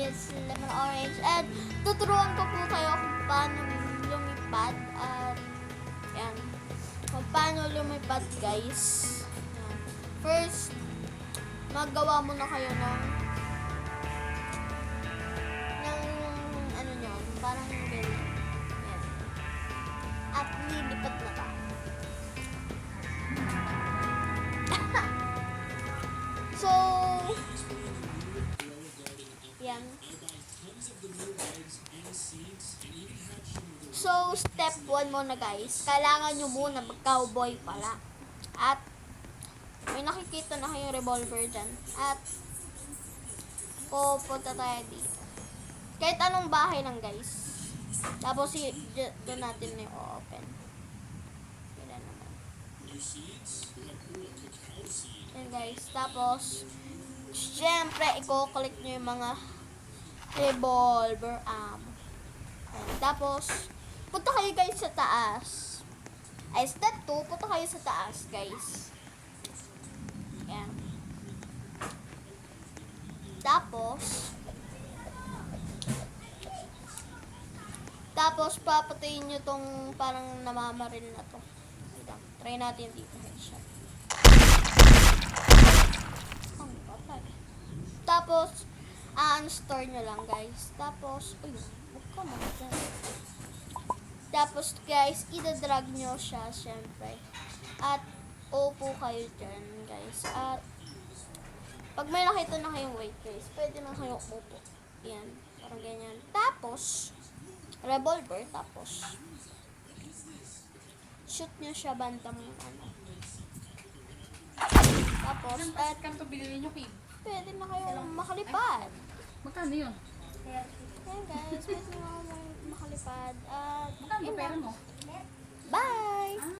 it's lemon orange. And tuturuan ko po kayo kung paano lumipad. Yan. Kung paano lumipad, guys. Yan. First, magawa muna kayo ng ano nyo, parang ganyan. Yan. At lilipat na tayo. So, yan. So, step 1 muna guys. Kailangan nyo muna mag-cowboy pala. At, may nakikita na kayong revolver dyan. At, pupunta tayo dito. Kahit anong bahay lang guys. Tapos, doon natin na i-open. Yan naman. Yan guys. Tapos, syempre, i-click nyo yung mga revolver ammo. Tapos, punta kayo guys sa taas. Ay, step 2, punta kayo sa taas, guys. Yan. Tapos, papatayin nyo tong parang namamaril na to. Try natin dito, headshot. Ang patay. Tapos, uninstall nyo lang, guys. Tapos, uy, huwag ka mag-dyan. Tapos, guys, ida-drag nyo siya, syempre. At, upo kayo dyan, guys. At, pag may nakita na kayong weight, guys, pwede na kayong upo. Yan, parang ganyan. Tapos, revolver, tapos, shoot nyo siya bantam yung ano. Tapos, at, Kanto bilhin nyo, Kim? pwede na kayong makalipad. Magkano yun? Yan guys, pwede na kayong makalipad. At, Magkano yun pera lang. mo? Bye! Ah,